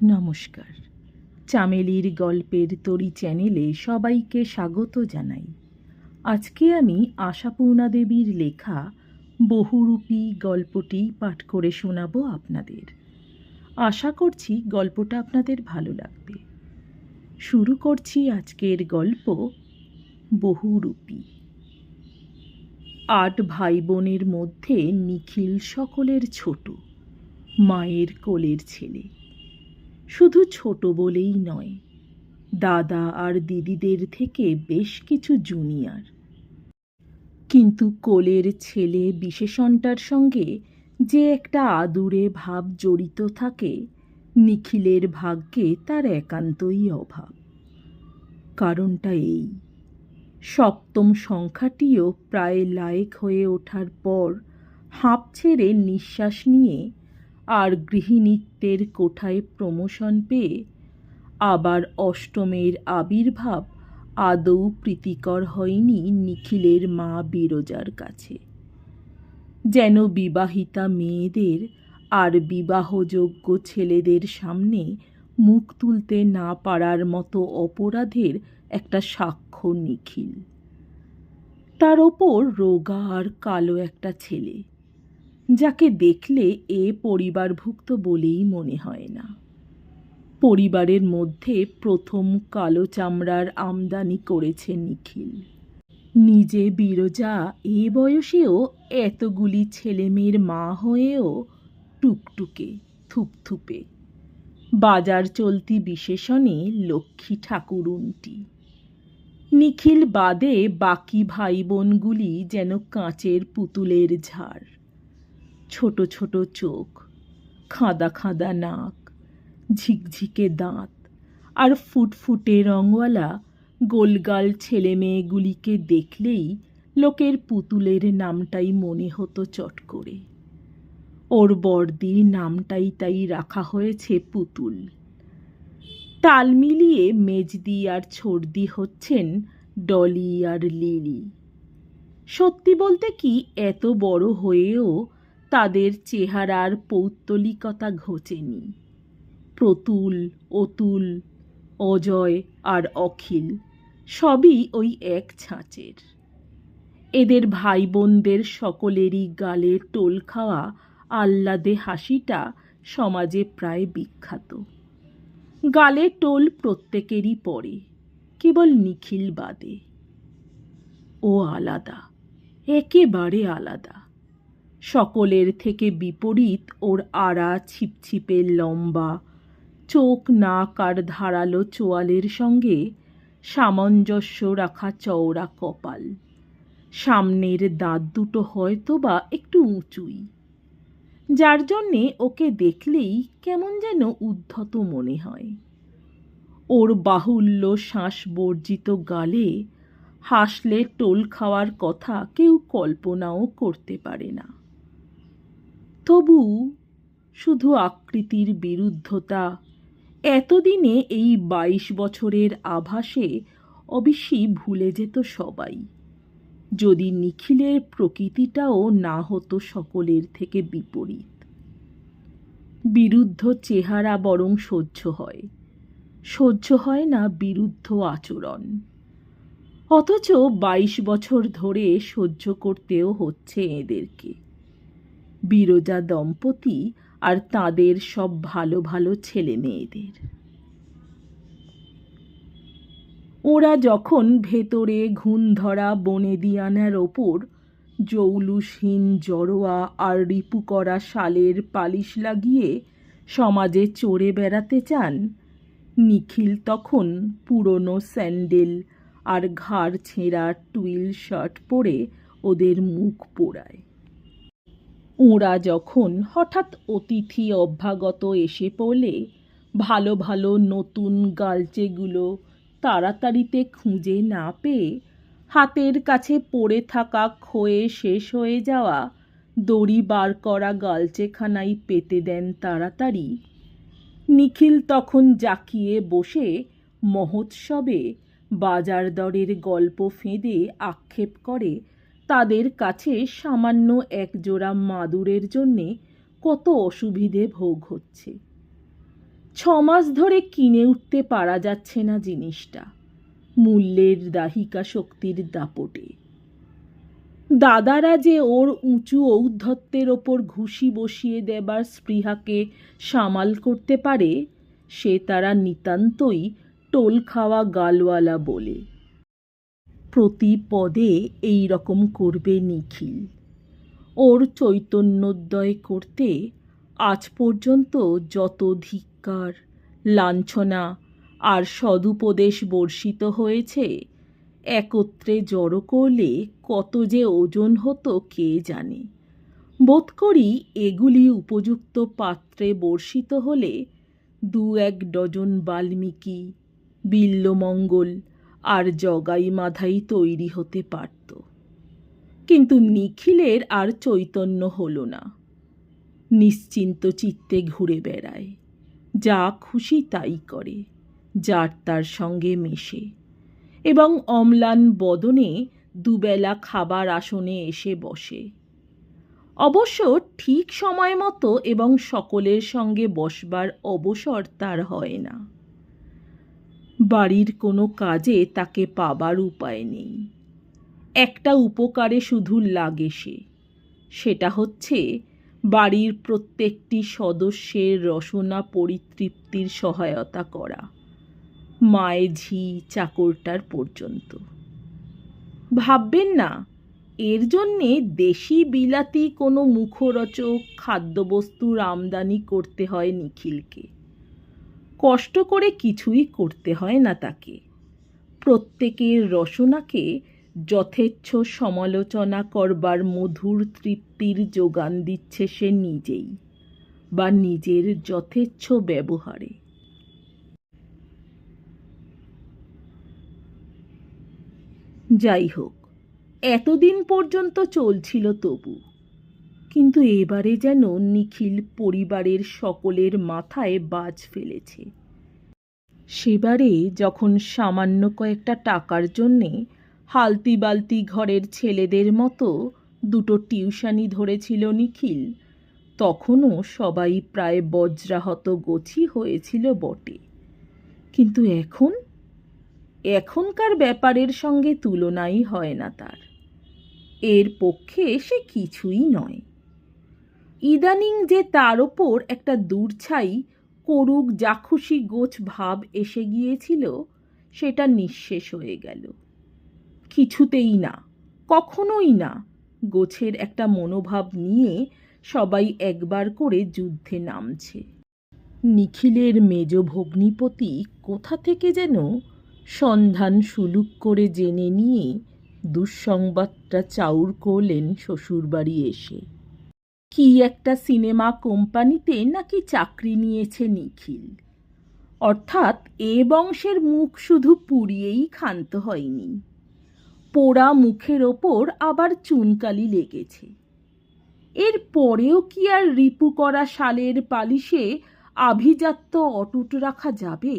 নমস্কার। চামেলির গল্পের তরী চ্যানেলে সবাইকে স্বাগত জানাই। আজকে আমি আশাপূর্ণা দেবীর লেখা বহুরূপী গল্পটি পাঠ করে শোনাবো আপনাদের। আশা করছি গল্পটা আপনাদের ভালো লাগবে। শুরু করছি আজকের গল্প বহুরূপী। 8 ভাই বোনের মধ্যে নিখিল সকলের ছোট, মায়ের কোলের ছেলে। শুধু ছোট বলেই নয়, দাদা আর দিদিদের থেকে বেশ কিছু জুনিয়র। কিন্তু কোলের ছেলে বিশেষণটার সঙ্গে যে একটা আদুরে ভাব জড়িত থাকে, নিখিলের ভাগ্যে তার একান্তই অভাব। কারণটা এই, সপ্তম সংখ্যাটিও প্রায় লায়েক হয়ে ওঠার পর হাঁপ ছেড়ে নিঃশ্বাস নিয়ে আর গৃহিণীত্বের কোঠায় প্রমোশন পেয়ে আবার অষ্টমের আবির্ভাব আদৌ প্রীতিকর হয়নি নিখিলের মা বিরজার কাছে। যেন বিবাহিতা মেয়েদের আর বিবাহযোগ্য ছেলেদের সামনে মুখ তুলতে না পারার মতো অপরাধের একটা সাক্ষ্য নিখিল। তার ওপর রোগা আর কালো একটা ছেলে, যাকে দেখলে এ পরিবারভুক্ত বলেই মনে হয় না। পরিবারের মধ্যে প্রথম কালো চামড়ার আমদানি করেছে নিখিল। নিজে বিরজা এ বয়সেও এতগুলি ছেলেমেয়ের মা হয়েও টুকটুকে, থুপথুপে, বাজার চলতি বিশেষণে লক্ষ্মী ঠাকুরুনটি। নিখিল বাদে বাকি ভাই বোনগুলি যেন কাঁচের পুতুলের ঝাড়। ছোট ছোট চোখ, খাঁদা খাঁদা নাক, ঝিকঝিকে দাঁত আর ফুটফুটে রঙওয়ালা গোলগাল ছেলে মেয়েগুলিকে দেখলেই লোকের পুতুলের নামটাই মনে হতো চট করে। ওর বড়দির নামটাই তাই রাখা হয়েছে পুতুল। তাল মিলিয়ে মেজদি আর ছোড়দি হচ্ছেন ডলি আর লিলি। সত্যি বলতে কি, এত বড় হয়েও তাদের চেহারার পৌত্তলিকতা ঘোচেনি। প্রতুল, অতুল, অজয় আর অখিল সবই ওই এক ছাঁচের। এদের ভাই বোনদের সকলেরই গালে টোল খাওয়া আহ্লাদে হাসিটা সমাজে প্রায় বিখ্যাত। গালে টোল প্রত্যেকেরই পড়ে, কেবল নিখিল বাদে। ও আলাদা, একেবারে আলাদা। সকলের থেকে বিপরীত ওর আড়া ছিপছিপে লম্বা চোখ, নাক আর ধারালো চোয়ালের সঙ্গে সামঞ্জস্য রাখা চওড়া কপাল। সামনের দাঁত দুটো হয়তো বা একটু উঁচুই, যার জন্যে ওকে দেখলেই কেমন যেন উদ্ধত মনে হয়। ওর বাহুল্য শ্বাস বর্জিত গালে হাসলে টোল খাওয়ার কথা কেউ কল্পনাও করতে পারে না। তবু শুধু আকৃতির বিরুদ্ধতা এতদিনে এই 22 বছরের আভাসে অবশ্যই ভুলে যেত সবাই, যদি নিখিলের প্রকৃতিটাও না হতো সকলের থেকে বিপরীত। বিরুদ্ধ চেহারা বরং সহ্য হয় না বিরুদ্ধ আচরণ। অথচ 22 বছর ধরে সহ্য করতেও হচ্ছে এদেরকে, বিরজা দম্পতি আর তাদের সব ভালো ভালো ছেলে মেয়েদের। ওরা যখন ভেতরে ঘুণ ধরা বনেদিয়ানার ওপর জৌলুসহীন জড়োয়া আর রিপু করা শালের পালিশ লাগিয়ে সমাজে চড়ে বেড়াতে চান, নিখিল তখন পুরনো স্যান্ডেল আর ঘাড় ছেঁড়া টুইল শার্ট পরে ওদের মুখ পোড়ায়। ওরা যখন হঠাৎ অতিথি অভ্যাগত এসে পড়লে ভালো ভালো নতুন গালচেগুলো তাড়াতাড়িতে খুঁজে না পেয়ে হাতের কাছে পড়ে থাকা ক্ষয়ে শেষ হয়ে যাওয়া দড়ি বার করা গালচেখানাই পেতে দেন তাড়াতাড়ি, নিখিল তখন জাকিয়ে বসে মহোৎসবে বাজার দরের গল্প ফেঁদে আক্ষেপ করে তাদের কাছে সামান্য একজোড়া মাদুরের জন্যে কত অসুবিধে ভোগ হচ্ছে। 6 মাস ধরে কিনে উঠতে পারা যাচ্ছে না জিনিসটা, মূল্যের দাহিকা শক্তির দাপটে। দাদারা যে ওর উঁচু ঔদ্ধত্যের ওপর ঘুষি বসিয়ে দেবার স্পৃহাকে সামাল করতে পারে, সে তারা নিতান্তই টোল খাওয়া গালওয়ালা বলে। প্রতি পদে এই রকম করবে নিখিল। ওর চৈতন্যোদয় করতে আজ পর্যন্ত যত ধিক্কার, লাঞ্ছনা আর সদুপদেশ বর্ষিত হয়েছে, একত্রে জড়ো করলে কত যে ওজন হতো কে জানে। বোধ করি এগুলি উপযুক্ত পাত্রে বর্ষিত হলে 2-1 ডজন বাল্মীকি, বিল্বমঙ্গল আর জগাই মাধাই তৈরি হতে পারত। কিন্তু নিখিলের আর চৈতন্য হলো না। নিশ্চিন্ত চিত্তে ঘুরে বেড়ায়, যা খুশি তাই করে, যার তার সঙ্গে মেশে, এবং অম্লান বদনে দুবেলা খাবার আসনে এসে বসে। অবশ্য ঠিক সময় মতো এবং সকলের সঙ্গে বসবার অবসর তার হয় না। বাড়ির কোনো কাজে তাকে পাবার উপায় নেই। একটা উপকারে শুধু লাগে সে, সেটা হচ্ছে বাড়ির প্রত্যেকটি সদস্যের রসনা পরিতৃপ্তির সহায়তা করা, মায়ে ঝি চাকরটার পর্যন্ত। ভাববেন না এর জন্যে দেশি বিলাতি কোনো মুখরোচক খাদ্যবস্তুর আমদানি করতে হয় নিখিলকে। কষ্ট করে কিছুই করতে হয় না তাকে। প্রত্যেকের রসনাকে যথেচ্ছ সমালোচনা করবার মধুর তৃপ্তির যোগান দিচ্ছে সে নিজেই, বা নিজের যথেচ্ছ ব্যবহারে। যাই হোক, এতদিন পর্যন্ত চলছিল তবু। কিন্তু এবারে যেন নিখিল পরিবারের সকলের মাথায় বাজ ফেলেছে। সেবারে যখন সামান্য কয়েকটা টাকার জন্যে হালতি বালতি ঘরের ছেলেদের মতো 2টো টিউশনি ধরেছিল নিখিল, তখনও সবাই প্রায় বজ্রাহত গোছি হয়েছিল বটে। কিন্তু এখনকার ব্যাপারের সঙ্গে তুলনাই হয় না তার। এর পক্ষে সে কিছুই নয়। ইদানিং যে তার ওপর একটা দূরছাই করুক যাখুশি গোছ ভাব এসে গিয়েছিল, সেটা নিঃশেষ হয়ে গেল। কিছুতেই না, কখনোই না গোছের একটা মনোভাব নিয়ে সবাই একবার করে যুদ্ধে নামছে। নিখিলের মেজ ভগ্নিপতি কোথা থেকে যেন সন্ধান সুলুক করে জেনে নিয়ে দুঃসংবাদটা চাউর করলেন শ্বশুরবাড়ি এসে। কি একটা সিনেমা কোম্পানিতে নাকি চাকরি নিয়েছে নিখিল। অর্থাৎ এ বংশের মুখ শুধু পুড়িয়েই ক্ষান্ত হয়নি, পোড়া মুখের ওপর আবার চুনকালি লেগেছে। এর পরেও কি আর রিপু করা শালের পালিশে আভিজাত্য অটুট রাখা যাবে?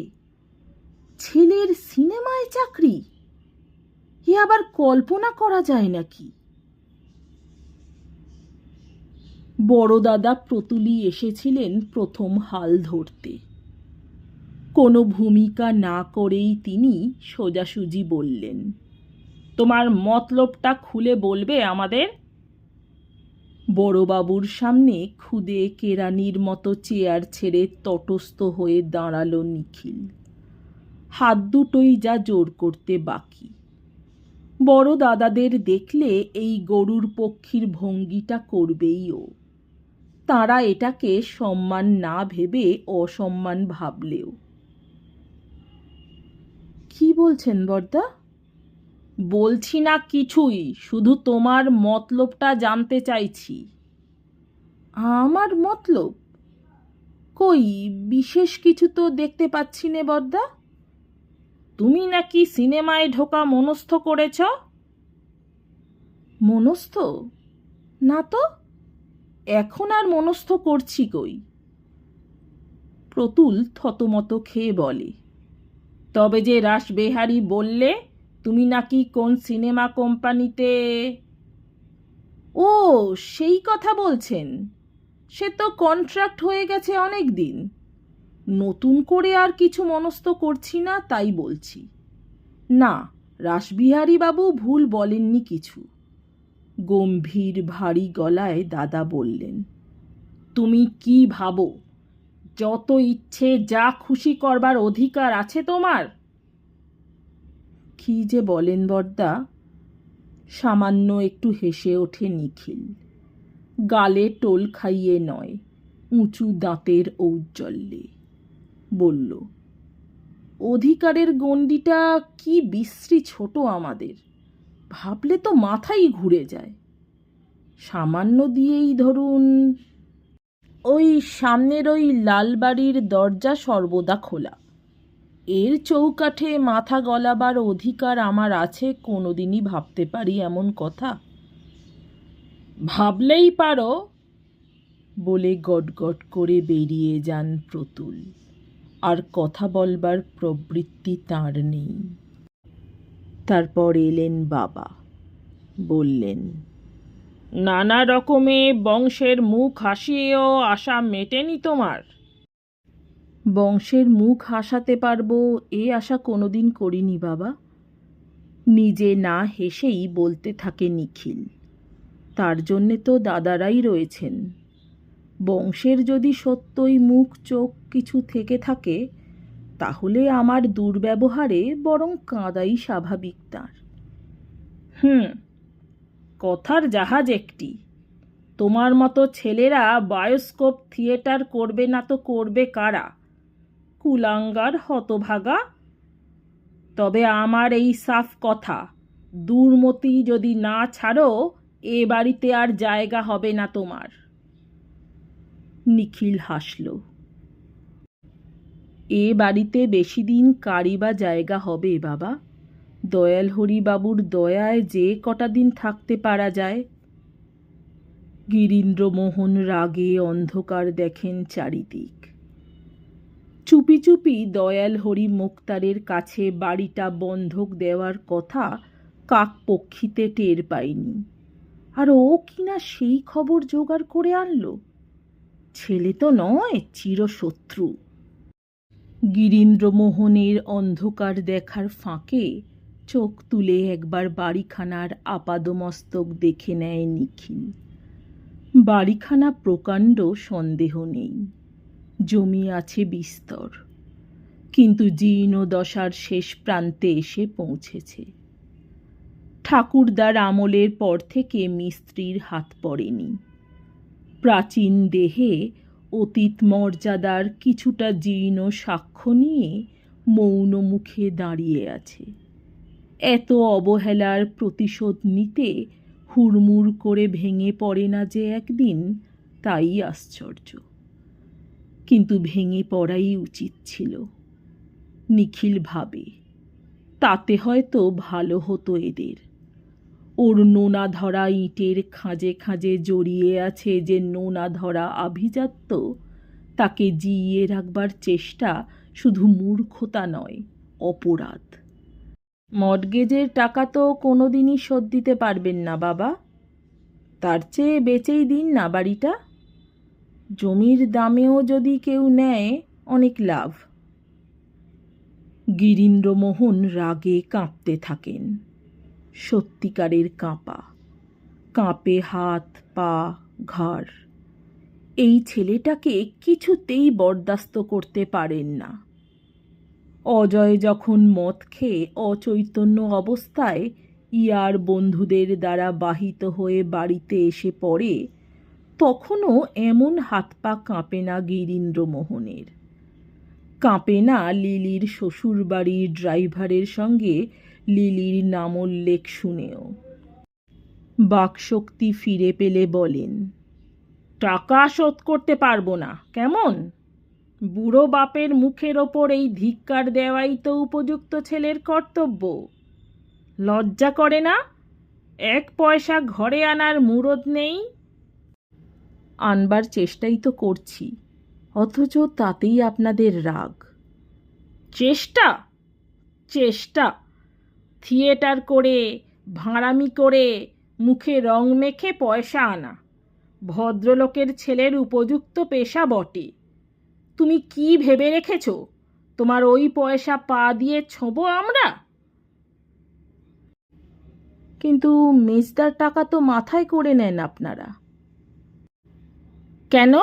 ছেলের সিনেমায় চাকরি, এ আবার কল্পনা করা যায় নাকি? বড় দাদা প্রতুলি এসেছিলেন প্রথম হাল ধরতে। কোনো ভূমিকা না করেই তিনি সোজাসুজি বললেন, তোমার মতলবটা খুলে বলবে আমাদের? বড়বাবুর সামনে খুদে কেরানির মতো চেয়ার ছেড়ে তটস্থ হয়ে দাঁড়ালো নিখিল। হাত দুটোই যা জোর করতে বাকি। বড় দাদাদের দেখলে এই গরুর পক্ষীর ভঙ্গিটা করবেই ও। তাঁরা এটাকে সম্মান না ভেবে অসম্মান ভাবলেও। কি বলছেন বড়দা? বলছি না কিছুই, শুধু তোমার মতলবটা জানতে চাইছি। আমার মতলব? কই, বিশেষ কিছু তো দেখতে পাচ্ছি নে বড়দা। তুমি নাকি সিনেমায় ঢোকা মনস্থ করেছ? মনস্থ? না তো, এখন আর মনস্থ করছি কই। প্রতুল থতমত খেয়ে বলে, তবে যে রাসবেহারি বললে তুমি নাকি কোন সিনেমা কোম্পানিতে? ও, সেই কথা বলছেন। সে তো কন্ট্রাক্ট হয়ে গেছে অনেক দিন। নতুন করে আর কিছু মনস্থ করছি না, তাই বলছি। না, রাসবিহারী বাবু ভুল বলেননি কিছু। গম্ভীর ভারী গলায় দাদা বললেন, তুমি কি ভাবো? যত ইচ্ছে যা খুশি করবার অধিকার আছে তোমার। কি যে বলেন বড়দা? সামান্য একটু হেসে ওঠে নিখিল, গালে টোল খাইয়ে নয়, উঁচু দাঁতের ঔজ্জ্বল্যে। বলল, অধিকারের গণ্ডিটা কি বিশ্রী ছোট আমাদের, ভাবলে তো মাথাই ঘুরে যায়। সামান্য দিয়েই ধরুন, ওই সামনের ওই লাল বাড়ির দরজা সর্বদা খোলা, এর চৌকাঠে মাথা গলাবার অধিকার আমার আছে কোনোদিনই ভাবতে পারি এমন কথা? ভাবলেই পারো, বলে গটগট করে বেরিয়ে যান প্রতুল। আর কথা বলবার প্রবৃত্তি তাঁর নেই। তারপর এলেন বাবা, বললেন, নানা রকমে বংশের মুখ হাসিয়েও আশা মেটেনি তোমার? বংশের মুখ হাসাতে পারবো এ আশা কোনোদিন করিনি বাবা। নিজে না হেসেই বলতে থাকে নিখিল, তার জন্যে তো দাদারাই রয়েছেন। বংশের যদি সত্যই মুখ চোখ কিছু থেকে থাকে, তাহলে আমার দুর্ব্যবহারে বরং কাঁদাই স্বাভাবিক তার। কথার জাহাজ একটি। তোমার মতো ছেলেরা বায়োস্কোপ থিয়েটার করবে না তো করবে কারা? কুলাঙ্গার হতভাগা। তবে আমার এই সাফ কথা, দুর্মতি যদি না ছাড়ো, এ বাড়িতে আর জায়গা হবে না তোমার। নিখিল হাসল। এ বাড়িতে বেশি দিন কারি বা জায়গা হবে বাবা? দয়াল হরিবাবুর দয়ায় যে কটা দিন থাকতে পারা যায়। গিরীন্দ্রমোহন রাগে অন্ধকার দেখেন চারিদিক। চুপি চুপি দয়াল হরি মুক্তারের কাছে বাড়িটা বন্ধক দেওয়ার কথা কাকপক্ষিতে টের পায়নি, আর ও কিনা সেই খবর জোগাড় করে আনলো। ছেলে তো নয়, চিরশত্রু। গিরীন্দ্রমোহনের অন্ধকার দেখার ফাঁকে চোখ তুলে একবার বাড়িখানার আপাদমস্তক দেখে নেয় নিখিল। বাড়িখানা প্রকাণ্ড, সন্দেহ নেই। জমি আছে বিস্তর, কিন্তু জীর্ণদশার শেষ প্রান্তে এসে পৌঁছেছে। ঠাকুরদার আমলের পর থেকে মিস্ত্রির হাত পড়েনি। প্রাচীন দেহে অতীত মর্যাদার কিছুটা জীর্ণ সাক্ষ্য নিয়ে মৌন মুখে দাঁড়িয়ে আছে। এত অবহেলার প্রতিশোধ নিতে হুড়মুড় করে ভেঙে পড়ে না যে একদিন, তাই আশ্চর্য। কিন্তু ভেঙে পড়াই উচিত ছিল। নিখিল ভাবে, তাতে হয়তো ভালো হতো এদের। ওর নোনা ধরা ইটের খাঁজে খাঁজে জড়িয়ে আছে যে নোনা ধরা আভিজাত্য, তাকে জিইয়ে রাখবার চেষ্টা শুধু মূর্খতা নয়, অপরাধ। মর্টগেজের টাকা তো কোনোদিনই শোধ দিতে পারবেন না বাবা। তার চেয়ে বেচেই দিন না বাড়িটা। জমির দামেও যদি কেউ নেয়, অনেক লাভ। গিরীন্দ্রমোহন রাগে কাঁপতে থাকেন, সত্যিকারের কাঁপা। কাঁপে হাত, পা, ঘাড়। এই ছেলেটাকে কিছুতেই বরদাস্ত করতে পারেন না। অজয় যখন মদ খেয়ে অচৈতন্য অবস্থায় ইয়ার বন্ধুদের দ্বারা বাহিত হয়ে বাড়িতে এসে পড়ে, তখনও এমন হাত পা কাঁপে না গিরীন্দ্রমোহনের। কাঁপে না লিলির শ্বশুরবাড়ির ড্রাইভারের সঙ্গে লিলির নামোল্লেখ শুনেও। বাকশক্তি ফিরে পেলে বলেন, টাকা শোধ করতে পারবো না, কেমন? বুড়ো বাপের মুখের ওপর এই ধিক্কার দেওয়াই তো উপযুক্ত ছেলের কর্তব্য। লজ্জা করে না? এক পয়সা ঘরে আনার মুরদ নেই। আনবার চেষ্টাই তো করছি, অথচ তাতেই আপনাদের রাগ। চেষ্টা? চেষ্টা? থিয়েটার করে, ভাঁড়ামি করে, মুখে রং মেখে পয়সা আনা ভদ্রলোকের ছেলের উপযুক্ত পেশা বটে। তুমি কি ভেবে রেখেছ তোমার ওই পয়সা পা দিয়ে ছোঁবো আমরা? কিন্তু মেজদার টাকা তো মাথায় করে নেন আপনারা। কেন?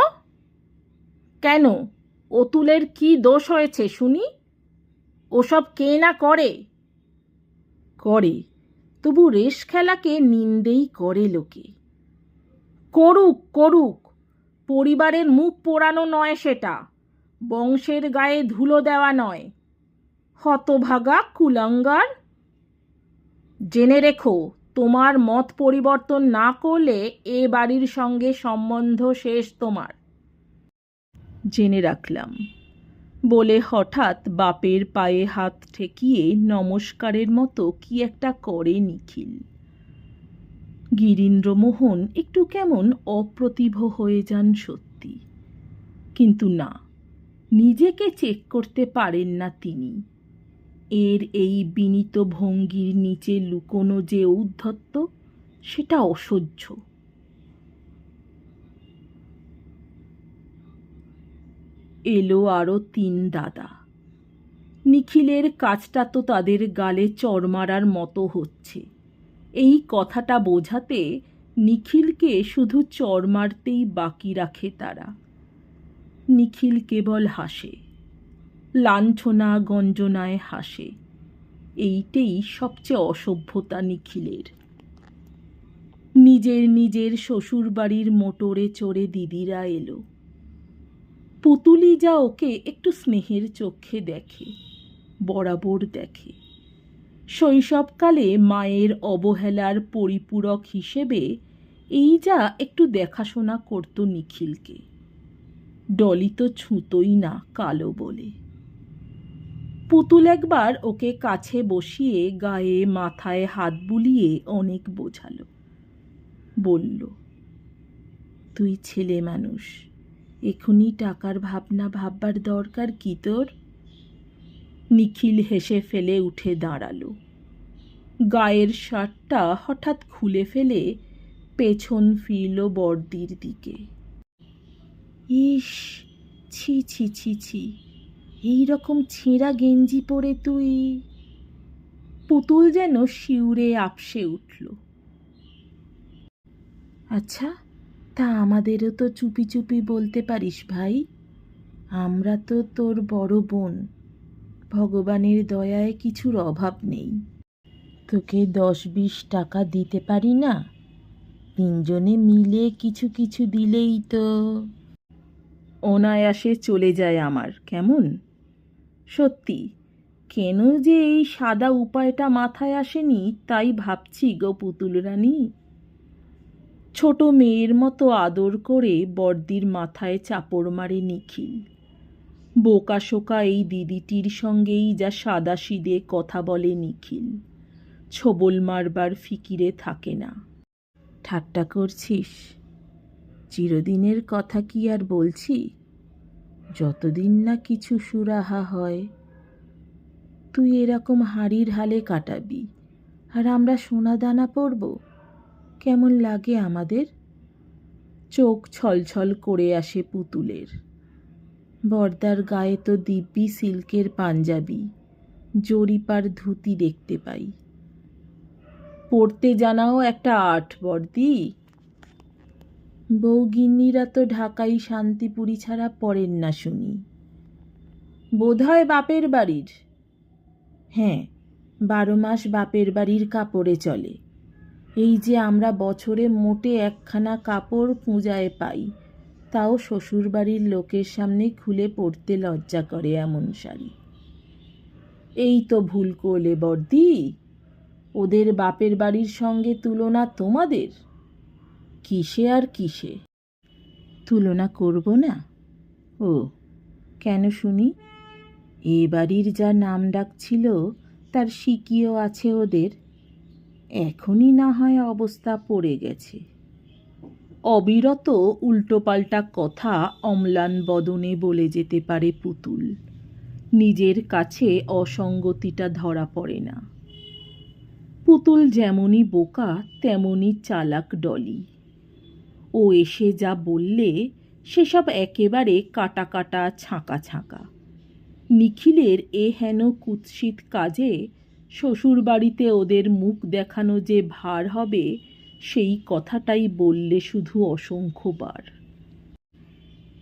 কেন? অতুলের কি দোষ হয়েছে শুনি? ওসব কে না করে? করে, তবু রেশ খেলাকে নিন্দেই করে লোকে। করুক করুক, পরিবারের মুখ পোড়ানো নয় সেটা, বংশের গায়ে ধুলো দেওয়া নয়। হতভাগা কুলাঙ্গার! জেনে রেখো, তোমার মত পরিবর্তন না করলে এ বাড়ির সঙ্গে সম্বন্ধ শেষ তোমার। জেনে রাখলাম বলে হঠাৎ বাপের পায়ে হাত ঠেকিয়ে নমস্কারের মতো কি একটা করে নিখিল। গিরীন্দ্রমোহন একটু কেমন অপ্রতিভ হয়ে যান সত্যি, কিন্তু না, নিজেকে চেক করতে পারেন না তিনি। এর এই বিনীত ভঙ্গির নিচে লুকোনো যে ঔদ্ধত্য, সেটা অসহ্য। এলো আরও 3 দাদা। নিখিলের কাজটা তো তাদের গালে চড় মারার মতো হচ্ছে। এই কথাটা বোঝাতে নিখিলকে শুধু চড় মারতেই বাকি রাখে তারা। নিখিল কেবল হাসে, লাঞ্ছনা গঞ্জনায় হাসে। এইটেই সবচেয়ে অসভ্যতা নিখিলের। নিজের নিজের শ্বশুরবাড়ির মোটরে চড়ে দিদিরা এলো। পুতুলি যা ওকে একটু স্নেহের চোখে দেখে, বরাবর দেখে। শৈশবকালে মায়ের অবহেলার পরিপূরক হিসেবে এই যা একটু দেখাশোনা করত নিখিলকে। ডলি তো ছুঁতোই না কালো বলে। পুতুল একবার ওকে কাছে বসিয়ে গায়ে মাথায় হাত বুলিয়ে অনেক বোঝালো। বলল, তুই ছেলে মানুষ, এখনই টাকার ভাবনা ভাববার দরকার কি তোর? নিখিল হেসে ফেলে উঠে দাঁড়ালো। গায়ের শার্টটা হঠাৎ খুলে ফেলে পেছন ফিরল বড়দির দিকে। ইস, ছি ছি ছি ছি, এইরকম ছেঁড়া গেঞ্জি পরে তুই! পুতুল যেন শিউরে আপসে উঠল। আচ্ছা, তা আমাদেরও তো চুপি চুপি বলতে পারিস ভাই, আমরা তো তোর বড় বোন, ভগবানের দয়ায় কিছুর অভাব নেই। তোকে 10-20 টাকা দিতে পারি না? 3 জনে মিলে কিছু কিছু দিলেই তো। অনায়াসে চলে যায় আমার, কেমন? সত্যি, কেন যে এই সাদা উপায়টা মাথায় আসেনি তাই ভাবছি গো পুতুল রানী। ছোট মেয়ের মতো আদর করে বড়দির মাথায় চাপড় মারে নিখিল। বোকা শোকা এই দিদিটির সঙ্গেই যা সাদাসিধে কথা বলে নিখিল, ছোবল মারবার ফিকিরে থাকে না। ঠাট্টা করছিস? চিরদিনের কথা কি আর বলছি? যতদিন না কিছু সুরাহা হয়, তুই এরকম হাড়ির হালে কাটাবি আর আমরা সোনা দানা পরব? কেমন লাগে আমাদের? চোখ ছলছল করে আসে পুতুলের। বর্দার গায়ে তো দিব্যি সিল্কের পাঞ্জাবি, জরিপার ধুতি দেখতে পাই। পড়তে জানাও একটা আর্ট বর্দি। বউগিন্নিরা তো ঢাকাই শান্তিপুরি ছাড়া পড়েন না শুনি। বোধহয় বাপের বাড়ির। হ্যাঁ, 12 মাস বাপের বাড়ির কাপড়ে চলে। এই যে আমরা বছরে মোটে 1খানা কাপড় পূজায় পাই, তাও শ্বশুর বাড়ির লোকের সামনে খুলে পড়তে লজ্জা করে এমন শাড়ি। এই তো ভুল করলে বর্দি, ওদের বাপের বাড়ির সঙ্গে তুলনা তোমাদের। কিসে আর কিসে? তুলনা করব না? ও কেন শুনি? এ বাড়ির যা নাম ডাক ছিল তার সিকিও আছে ওদের। এখনই না হয় অবস্থা পড়ে গেছে। অবিরত উল্টোপাল্টা কথা অম্লান বদনে বলে যেতে পারে পুতুল, নিজের কাছে অসঙ্গতিটা ধরা পড়ে না। পুতুল যেমনই বোকা তেমনই চালাক ডলি। ও এসে যা বললে সেসব একেবারে কাটা কাটা ছাঁকা ছাঁকা। নিখিলের এ হেন কুৎসিত কাজে শ্বশুরবাড়িতে ওদের মুখ দেখানো যে ভার হবে সেই কথাটাই বললে শুধু অসংখ্যবার।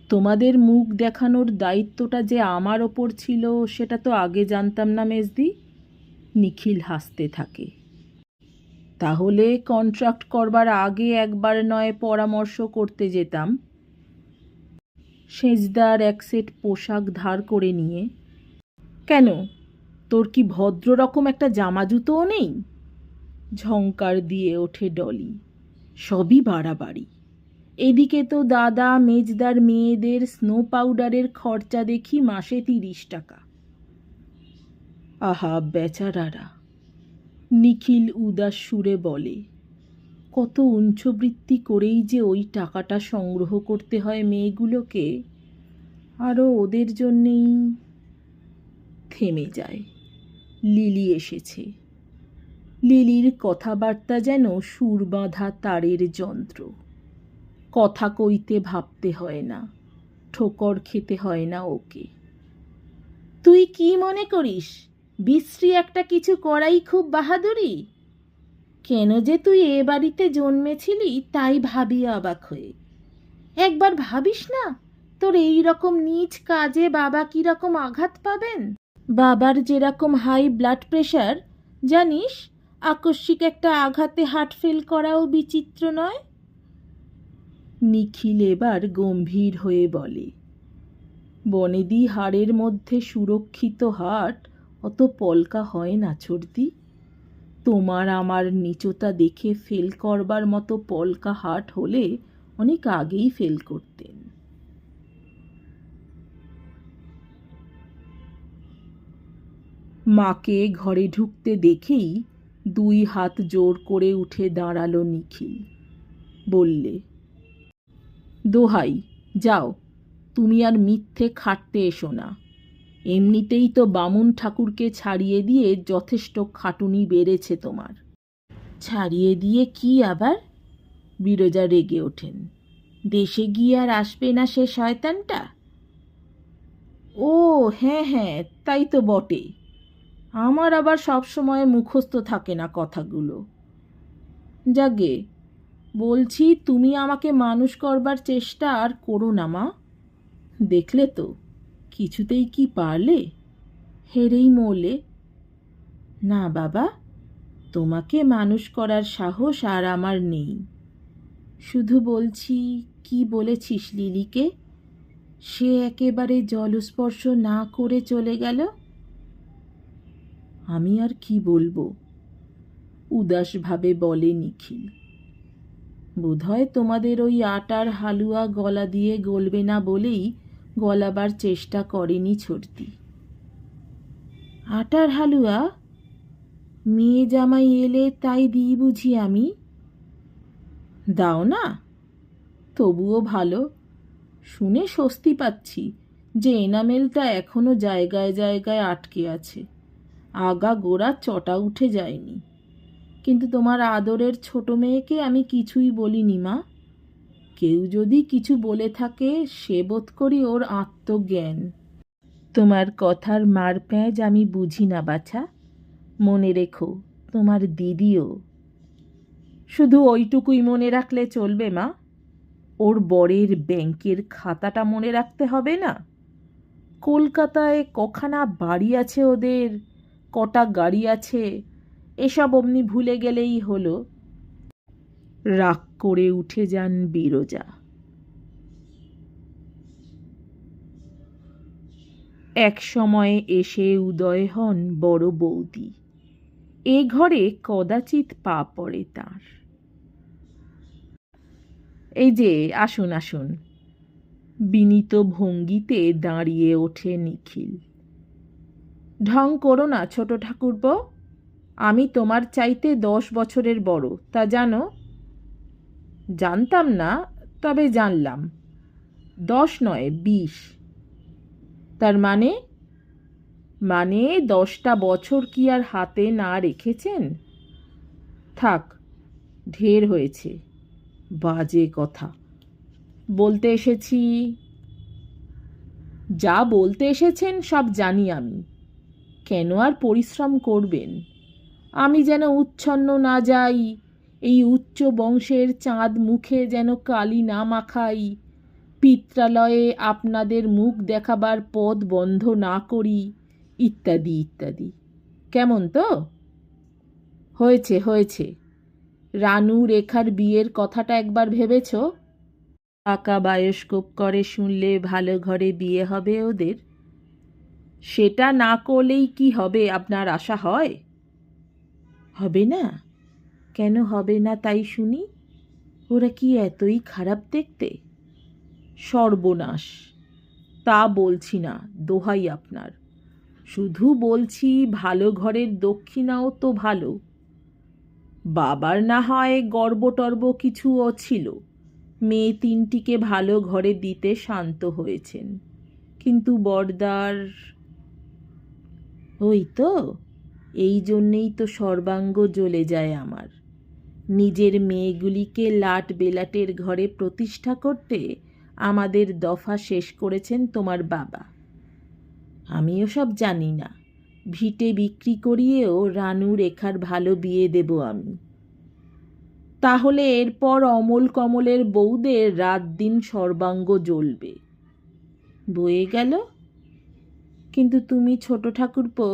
তোমাদের মুখ দেখানোর দায়িত্বটা যে আমার ওপর ছিল সেটা তো আগে জানতাম না মেজদি। নিখিল হাসতে থাকে। তাহলে কন্ট্রাক্ট করবার আগে একবার নয় পরামর্শ করতে যেতাম। সেজদার এক সেট পোশাক ধার করে নিয়ে, কেন তোর কি ভদ্র রকম একটা জামা জুতোও নেই? ঝংকার দিয়ে ওঠে ডলি। সবই বাড়াবাড়ি। এদিকে তো দাদা মেজদার মেয়েদের স্নো পাউডারের খরচা দেখি মাসে 30 টাকা। আহা বেচারারা, নিখিল উদাস সুরে বলে। কত উঞ্চবৃত্তি করেই যে ওই টাকাটা সংগ্রহ করতে হয় মেয়েগুলোকে, আরও ওদের জন্যেই। থেমে যায়। লিলি এসেছে। লিলির কথাবার্তা যেন সুর বাঁধা তারের যন্ত্র। কথা কইতে ভাবতে হয় না, ঠোকর খেতে হয় না ওকে। তুই কি মনে করিস বিশ্রী একটা কিছু করাই খুব বাহাদুরি? কেন যে তুই এ বাড়িতে জন্মেছিলি তাই ভাবি অবাক হয়ে। একবার ভাবিস না তোর এই রকম নীচ কাজে বাবা কি রকম আঘাত পাবেন। বাবার যেরকম হাই ব্লাড প্রেশার জানিস, আকস্মিক একটা আঘাতে হার্ট ফেল করাও বিচিত্র নয়। নিখিল এবার গম্ভীর হয়ে বলে, বনেদি হাড়ের মধ্যে সুরক্ষিত হার্ট অত পলকা হয় না ছোটদি। তোমার আমার নিচতা দেখে ফেল করবার মতো পলকা হার্ট হলে অনেক আগেই ফেল করতেন। মাকে ঘরে ঢুকতে দেখেই 2 হাত জোর করে উঠে দাঁড়ালো নিখিল। বললে, দোহাই যাও, তুমি আর মিথ্যে খাটতে এসো না। এমনিতেই তো বামুন ঠাকুরকে ছাড়িয়ে দিয়ে যথেষ্ট খাটুনি বেড়েছে তোমার। ছাড়িয়ে দিয়ে কি আবার? বিরজা রেগে ওঠেন। দেশে গিয়ে আর আসবে না সে শয়তানটা? ও হ্যাঁ হ্যাঁ, তাই তো বটে। আমার আবার সবসময় মুখস্থ থাকে না কথাগুলো। যাগে, বলছি তুমি আমাকে মানুষ করবার চেষ্টা আর করো না মা। দেখলে তো কিছুতেই কি পারলে, হেরেই মরলে। না বাবা, তোমাকে মানুষ করার সাহস আর আমার নেই। শুধু বলছি, কি বলেছিস লিলিকে? সে একেবারে জলস্পর্শ না করে চলে গেল। আমি আর কি বলবো, উদাসভাবে বলে নিখিল। বোধহয় তোমাদের ওই আটার হালুয়া গলা দিয়ে গলবে না বলেই গলাবার চেষ্টা করেনি ছোটদি। আটার হালুয়া? মেয়ে জামাই এলে তাই দিই বুঝি আমি? দাও না, তবুও ভালো। শুনে স্বস্তি পাচ্ছি যে এনামেলটা এখনো জায়গায় জায়গায় আটকে আছে, আগা গোড়া চটা উঠে যায়নি। কিন্তু তোমার আদরের ছোট মেয়েকে আমি কিছুই বলিনি মা। কেউ যদি কিছু বলে থাকে সে বোধ করি ওর আত্মজ্ঞান। তোমার কথার মার প্যাঁচ আমি বুঝি না বাছা। মনে রেখো, তোমার দিদিও। শুধু ওইটুকুই মনে রাখলে চলবে মা? ওর বরের ব্যাংকের খাতাটা মনে রাখতে হবে না? কলকাতায় কখানা বাড়ি আছে ওদের, কটা গাড়ি আছে, এসব অমনি ভুলে গেলেই হলো। রাগ করে উঠে যান বিরজা। এক সময়ে এসে উদয় হন বড় বৌদি। এ ঘরে কদাচিৎ পা পড়ে তাঁর। এই যে আসুন আসুন। বিনীত ভঙ্গিতে দাঁড়িয়ে ওঠে নিখিল। ঢং করো না ছোট ঠাকুরপো, আমি তোমার চাইতে 10 বছরের বড়, তা জানো? জানতাম না, তবে জানলাম। 10 নয় 20। তার মানে? মানে 10টা বছর কি আর হাতে না রেখেছেন? থাক, ঢের হয়েছে। বাজে কথা। বলতে এসেছি, যা বলতে এসেছেন সব জানি আমি। কেন আর পরিশ্রম করবেন? আমি যেন উচ্ছন্ন না যাই, এই উচ্চ বংশের চাঁদ মুখে যেন কালি না মাখাই, পিত্রালয়ে আপনাদের মুখ দেখাবার পথ বন্ধ না করি, ইত্যাদি ইত্যাদি। কেমন তো? হয়েছে হয়েছে। রানু রেখার বিয়ের কথাটা একবার ভেবেছ? কাকা বায়োস্কোপ করে শুনলে ভালো ঘরে বিয়ে হবে ওদের। সেটা না করলেই কি হবে আপনার আশা হয়? হবে না? কেন হবে না তাই শুনি। ওরা কি এতই খারাপ দেখতে? সর্বনাশ! তা বলছি না, দোহাই আপনার। শুধু বলছি ভালো ঘরের দক্ষিণাও তো ভালো। বাবার না হয় গর্বটর্ব কিছুও ছিল, মেয়ে তিনটিকে ভালো ঘরে দিতে শান্ত হয়েছেন, কিন্তু বড়দার। ওই তো, এই জন্যেই তো সর্বাঙ্গ জ্বলে যায় আমার। নিজের মেয়েগুলিকে লাট বেলাটের ঘরে প্রতিষ্ঠা করতে আমাদের দফা শেষ করেছেন তোমার বাবা। আমিও সব জানি না, ভিটে বিক্রি করিয়েও রানু রেখার ভালো বিয়ে দেব আমি। তাহলে এরপর অমল কমলের বউদের রাত দিন সর্বাঙ্গ জ্বলবে। বয়ে গেল। কিন্তু তুমি ছোট ঠাকুরপো,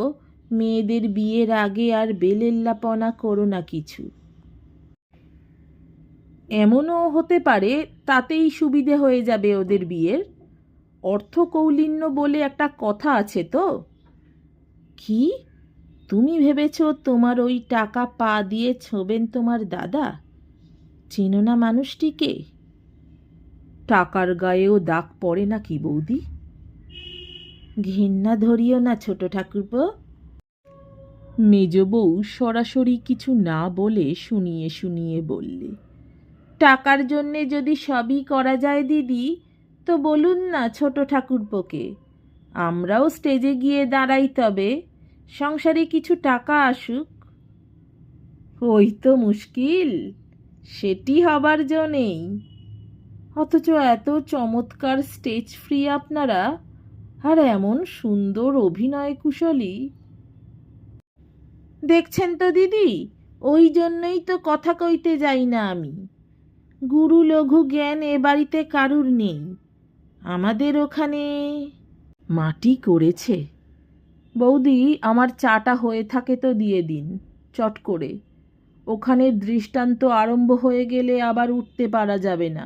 মেয়েদের বিয়ের আগে আর বেলেল্লাপনা করো না কিছু। এমনও হতে পারে তাতেই সুবিধে হয়ে যাবে ওদের বিয়ের। অর্থকৌলিন্য বলে একটা কথা আছে তো। কি? তুমি ভেবেছ তোমার ওই টাকা পা দিয়ে ছোবেন তোমার দাদা? চেনো না মানুষটিকে? টাকার গায়েও দাগ পড়ে না কি বৌদি? ঘেন্না ধরিও না ছোট ঠাকুরপো। মেজ বউ সরাসরি কিছু না বলে শুনিয়ে শুনিয়ে বললে, টাকার জন্যে যদি সবই করা যায় দিদি, তো বলুন না ছোট ঠাকুরপোকে, আমরাও স্টেজে গিয়ে দাঁড়াই, তবে সংসারে কিছু টাকা আসুক। ওই তো মুশকিল, সেটি হবার জো নেই। অথচ এত চমৎকার স্টেজ ফ্রি আপনারা, আর এমন সুন্দর অভিনয় কুশলী। দেখছেন তো দিদি, ওই জন্যই তো কথা কইতে যাই না আমি। গুরু লঘু জ্ঞান এ বাড়িতে কারুর নেই। আমাদের ওখানে মাটি করেছে। বৌদি, আমার চাটা হয়ে থাকে তো দিয়ে দিন চট করে। ওখানের দৃষ্টান্ত আরম্ভ হয়ে গেলে আবার উঠতে পারা যাবে না।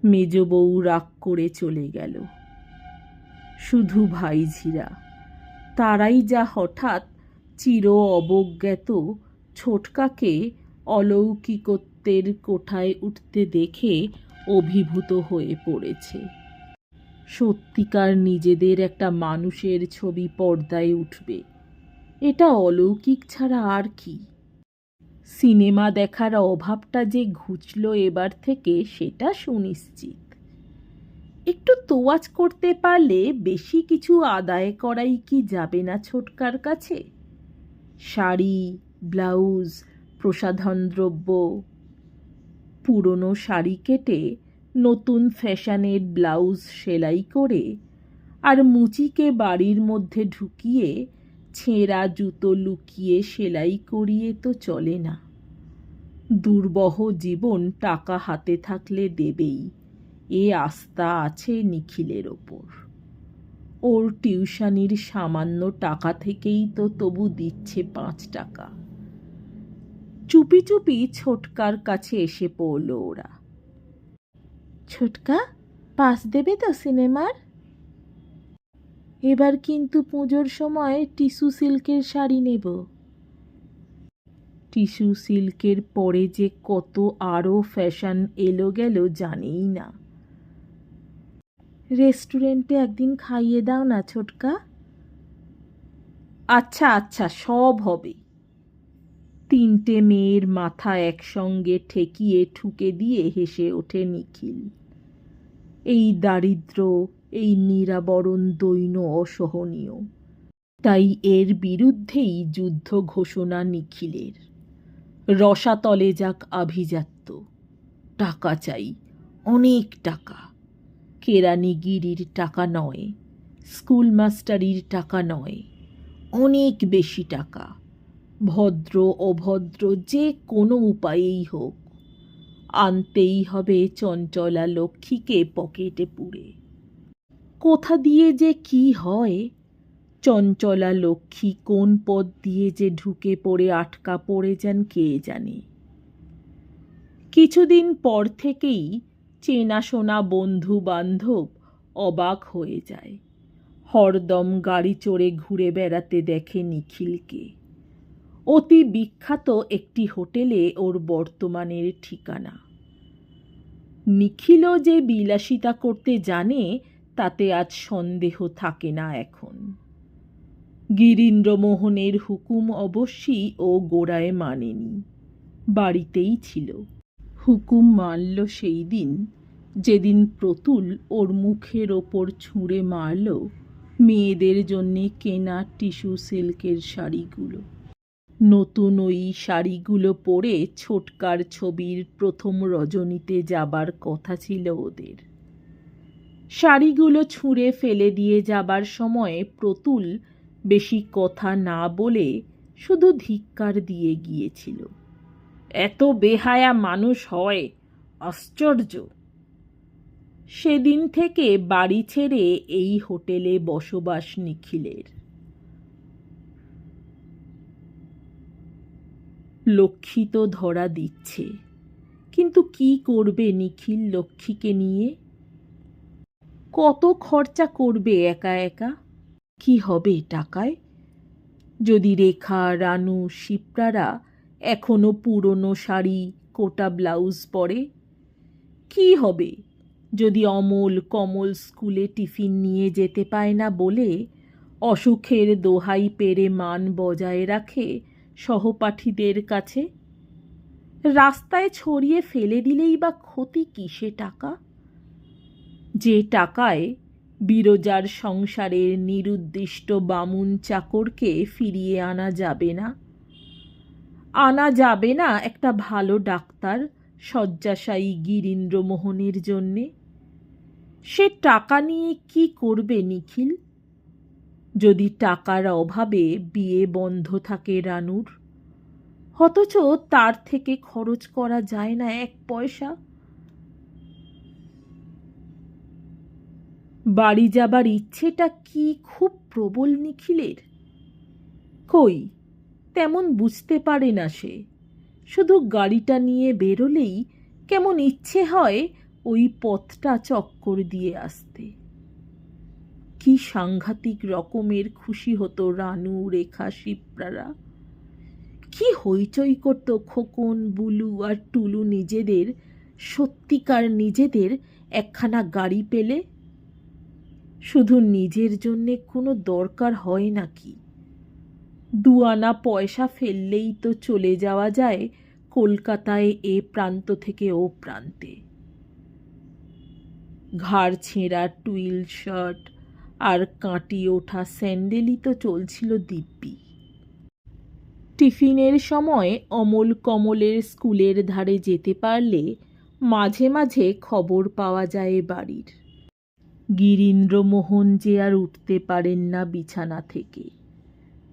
মেজ বউ রাগ করে চলে গেল। শুধু ভাইঝিরা, তারাই যা হঠাৎ চির অবজ্ঞাত ছোটকাকে অলৌকিকত্বের কোঠায় উঠতে দেখে অভিভূত হয়ে পড়েছে। সত্যিকার নিজেদের একটা মানুষের ছবি পর্দায় উঠবে, এটা অলৌকিক ছাড়া আর কি। সিনেমা দেখার অভাবটা যে ঘুচল এবার থেকে সেটা সুনিশ্চিত। একটু তোয়াজ করতে পারলে বেশি কিছু আদায় করাই কি যাবে না ছোটকার কাছে? শাড়ি, ব্লাউজ, প্রসাধন দ্রব্য। পুরনো শাড়ি কেটে নতুন ফ্যাশনের ব্লাউজ সেলাই করে আর মুচিকে বাড়ির মধ্যে ঢুকিয়ে ছেঁড়া জুতো লুকিয়ে সেলাই করিয়ে তো চলে না। দুর্বহ জীবন টাকা হাতে থাকলে দেবেই, এ আস্থা আছে নিখিলের ওপর। ওর টিউশনির সামান্য টাকা থেকেই তো তবু দিচ্ছে 5 টাকা। চুপি চুপি ছোটকার কাছে এসে পড়ল ওরা। ছোটকা, পাস দেবে তো সিনেমার? এবার কিন্তু পুজোর সময় টিস্যু সিল্কের শাড়ি নেব। টিস্যু সিল্কের পরে যে কত আরও ফ্যাশন এলো গেল জানেই না। রেস্টুরেন্টে একদিন খাইয়ে দাও না ছোটকা। আচ্ছা আচ্ছা, সব হবে। 3টে মেয়ের মাথা একসঙ্গে ঠেকিয়ে ঠুকে দিয়ে হেসে ওঠে নিখিল। এই দারিদ্র্য, এই নিরাবরণ দৈন্য অসহনীয়। তাই এর বিরুদ্ধেই যুদ্ধ ঘোষণা নিখিলের। রসাতলে যাক আভিজাত্য, টাকা চাই, অনেক টাকা। কেরানিগিরির টাকা নয়, স্কুল মাস্টারির টাকা নয়, অনেক বেশি টাকা। ভদ্র অভদ্র যে কোনো উপায়েই হোক আনতেই হবে চঞ্চলা লক্ষ্মীকে পকেটে পুরে। কোথা দিয়ে যে কি হয়, চঞ্চলা লক্ষ্মী কোন পথ দিয়ে যে ঢুকে পড়ে আটকা পড়ে যান কে জানে। কিছুদিন পর থেকেই চেনাশোনা বন্ধু বান্ধব অবাক হয়ে যায়। হরদম গাড়ি চড়ে ঘুরে বেড়াতে দেখে নিখিলকে। অতি বিখ্যাত একটি হোটেলে ওর বর্তমানের ঠিকানা। নিখিলও যে বিলাসিতা করতে জানে তাতে আজ সন্দেহ থাকে না এখন। গিরীন্দ্রমোহনের হুকুম অবশ্যই ও গোড়ায় মানেনি, বাড়িতেই ছিল। হুকুম মানল সেই দিন যেদিন প্রতুল ওর মুখের ওপর ছুঁড়ে মারল মেয়েদের জন্যে কেনা টিস্যু সিল্কের শাড়িগুলো। নতুন ওই শাড়িগুলো পরে ছোটকার ছবির প্রথম রজনীতে যাবার কথা ছিল ওদের। শাড়িগুলো ছুঁড়ে ফেলে দিয়ে যাবার সময় প্রতুল বেশি কথা না বলে শুধু ধিক্কার দিয়ে গিয়েছিল। এত বেহায়া মানুষ হয়, আশ্চর্য। সেদিন থেকে বাড়ি ছেড়ে এই হোটেলে বসবাস নিখিলের। লক্ষ্মী তো ধরা দিচ্ছে, কিন্তু কি করবে নিখিল লক্ষ্মীকে নিয়ে? কত খরচা করবে একা একা? কি হবে টাকায়? যদি রেখা, রানু, শিপ্রারা এখনো পুরনো শাড়ি কোটা ব্লাউজ পরে? কি হবে যদি অমল কমল স্কুলে টিফিন নিয়ে যেতে পায় না বলে অসুখের দোহাই পেরে মান বজায় রাখে সহপাঠীদের কাছে? রাস্তায় ছড়িয়ে ফেলে দিলেই বা ক্ষতি কিসে টাকা? যে টাকায় বিরজার সংসারের নিরুদ্দিষ্ট বামুন চাকরকে ফিরিয়ে আনা যাবে না। আনা যাবে না একটা ভালো ডাক্তার শয্যাশায়ী গিরীন্দ্রমোহনের জন্যে। সে টাকা নিয়ে কি করবে নিখিল? যদি টাকার অভাবে বিয়ে বন্ধ থাকে রানুর, অথচ তার থেকে খরচ করা যায় না এক পয়সা। বাড়ি যাবার ইচ্ছেটা কি খুব প্রবল নিখিলের? কই, তেমন বুঝতে পারে না সে। শুধু গাড়িটা নিয়ে বেরোলেই কেমন ইচ্ছে হয় ওই পথটা চক্কর দিয়ে আসতে। কি সাংঘাতিক রকমের খুশি হতো রানু, রেখা, শিপ্রারা। কি হইচই করত খোকন, বুলু আর টুলু নিজেদের, সত্যিকার নিজেদের একখানা গাড়ি পেলে। শুধু নিজের জন্যে কোনো দরকার হয় নাকি? 2 আনা পয়সা ফেললেই তো চলে যাওয়া যায় কলকাতায় এ প্রান্ত থেকে ও প্রান্তে। ঘাড় ছেঁড়া টুইল শার্ট আর কাঁটি ওঠা স্যান্ডেলই তো চলছিল দিব্যি। টিফিনের সময় অমল কমলের স্কুলের ধারে যেতে পারলে মাঝে মাঝে খবর পাওয়া যায় বাড়ির। গিরীন্দ্রমোহন যে আর উঠতে পারেন না বিছানা থেকে।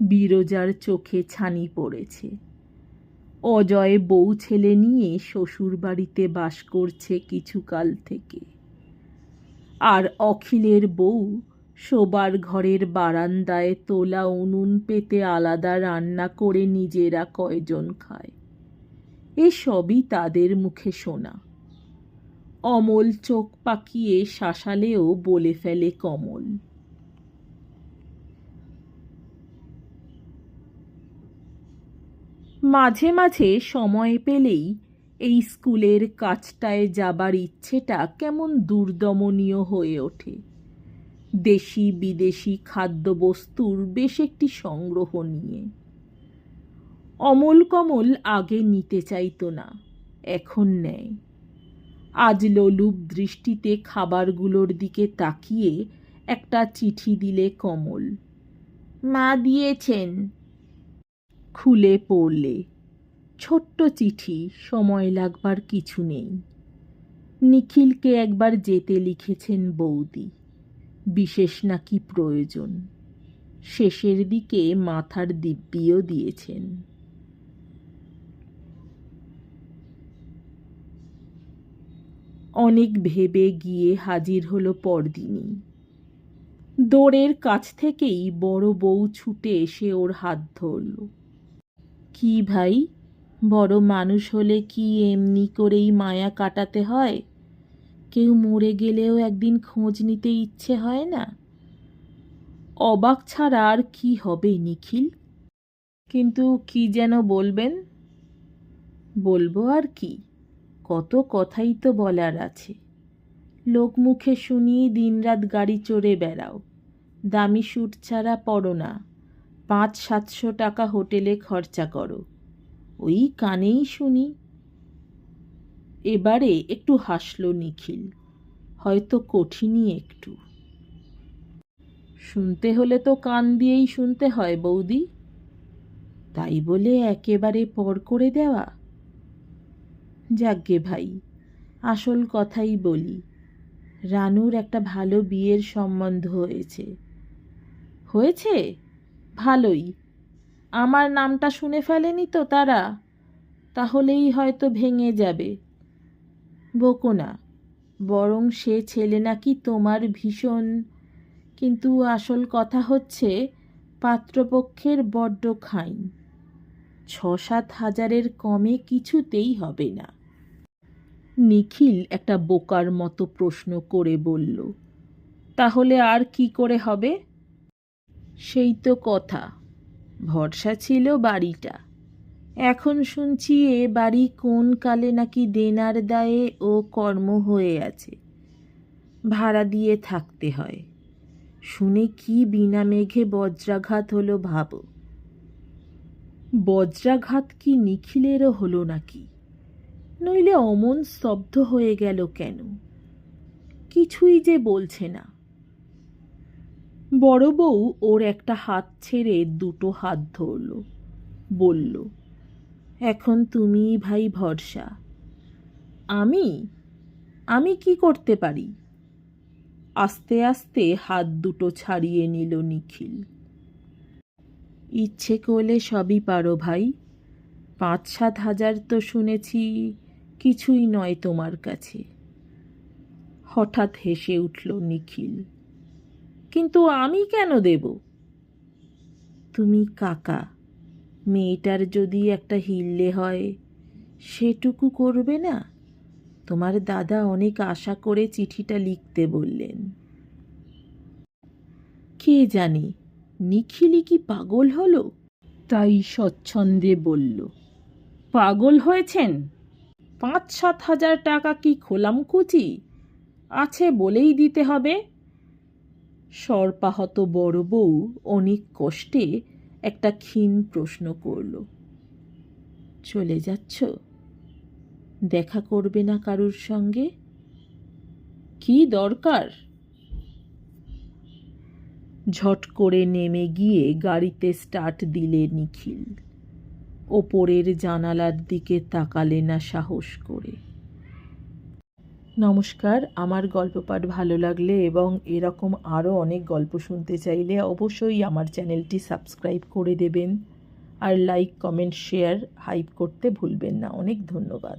বিরজার চোখে ছানি পড়েছে। অজয় বউ ছেলে নিয়ে শ্বশুর বাড়িতে বাস করছে কিছুকাল থেকে। আর অখিলের বউ শোবার ঘরের বারান্দায় তোলা উনুন পেতে আলাদা রান্না করে নিজেরা কয়জন খায়, এসবই তাদের মুখে শোনা। অমল চোখ পাকিয়ে শাসালেও বলে ফেলে কমল। মাঝে মাঝে সময় পেলেই এই স্কুলের কাছটায় যাবার ইচ্ছেটা কেমন দুর্দমনীয় হয়ে ওঠে। দেশি বিদেশি খাদ্যবস্তুর বেশ একটি সংগ্রহ নিয়ে। অমল কমল আগে নিতে চাইতো না, এখন নেয়। আজ লোলুপ দৃষ্টিতে খাবারগুলোর দিকে তাকিয়ে একটা চিঠি দিলে কমল। মা দিয়েছেন। খুলে পড়লে ছোট্ট চিঠি, সময় লাগবার কিছু নেই। নিখিলকে একবার যেতে লিখেছেন বৌদি, বিশেষ নাকি প্রয়োজন। শেষের দিকে মাথার দিব্যিও দিয়েছেন। অনেক ভেবে গিয়ে হাজির হলো পরদিনই। দোরের কাছ থেকেই বড় বউ ছুটে এসে ওর হাত ধরল। কি ভাই, বড় মানুষ হলে কি এমনি করেই মায়া কাটাতে হয়? কেউ মরে গেলেও একদিন খোঁজ নিতে ইচ্ছে হয় না? অবাক ছাড়া আর কি হবে নিখিল? কিন্তু কি যেন বলবেন? বলবো আর কি, কত কথাই তো বলার আছে। লোক মুখে শুনি দিনরাত গাড়ি চড়ে বেড়াও, দামি স্যুট ছাড়া পড়ো না, 500-700 টাকা হোটেলে খরচা করো, ওই কানেই শুনি। এবারে একটু হাসল নিখিল, হয়তো কঠিনই একটু। শুনতে হলে তো কান দিয়েই শুনতে হয় বৌদি, তাই বলে একেবারে পর করে দেওয়া? যাকগে ভাই, আসল কথাই বলি, রানুর একটা ভালো বিয়ের সম্বন্ধ হয়েছে। হয়েছে? ভালোই। আমার নামটা শুনে ফেলেনি তো তারা? তাহলেই হয়তো ভেঙে যাবে। বকো না, বরং সে ছেলে নাকি তোমার ভীষণ। কিন্তু আসল কথা হচ্ছে পাত্রপক্ষের বড্ড খাইন। 6-7 হাজারের কমে কিছুতেই হবে না। নিখিল একটা বোকার মতো প্রশ্ন করে বলল, তাহলে আর কি করে হবে? সেই তো কথা, ভরসা ছিল বাড়িটা। এখন শুনছি এ বাড়ি কোন কালে নাকি দেনার দায়ে ও কর্ম হয়ে আছে, ভাড়া দিয়ে থাকতে হয়। শুনে কি বিনা মেঘে বজ্রাঘাত হলো ভাবো। বজ্রাঘাত কি নিখিলেরও হলো নাকি? নইলে অমন স্তব্ধ হয়ে গেল কেন? কিছুই যে বলছে না। বড় বউ ওর একটা হাত ছেড়ে দুটো হাত ধরল, বলল, এখন তুমিই ভাই ভরসা। আমি আমি কি করতে পারি? আস্তে আস্তে হাত দুটো ছাড়িয়ে নিল নিখিল। ইচ্ছে করলে সবই পারো ভাই। 5-7 হাজার তো শুনেছি কিছুই নয় তোমার কাছে। হঠাৎ হেসে উঠল নিখিল। কিন্তু আমি কেন দেব? তুমি কাকা, মেয়েটার যদি একটা হিল্লে হয় সেটুকু করবে না? তোমার দাদা অনেক আশা করে চিঠিটা লিখতে বললেন। কে জানে নিখিলই কি পাগল হলো? তাই স্বচ্ছন্দে বলল, পাগল হয়েছেন? 5-7 হাজার টাকা কি খোলামকুচি? আছে বলেই দিতে হবে। সর্পাহত বড় বউ অনেক কষ্টে একটা ক্ষীণ প্রশ্ন করল, চলে যাচ্ছ? দেখা করবে না কারুর সঙ্গে? কি দরকার? ঝট করে নেমে গিয়ে গাড়িতে স্টার্ট দিলে নিখিল। ওপরের জানালার দিকে তাকালে না সাহস করে। নমস্কার, আমার গল্প পাঠ ভালো লাগলে এবং এরকম আরও অনেক গল্প শুনতে চাইলে অবশ্যই আমার চ্যানেলটি সাবস্ক্রাইব করে দেবেন, আর লাইক, কমেন্ট, শেয়ার, হাইপ করতে ভুলবেন না। অনেক ধন্যবাদ।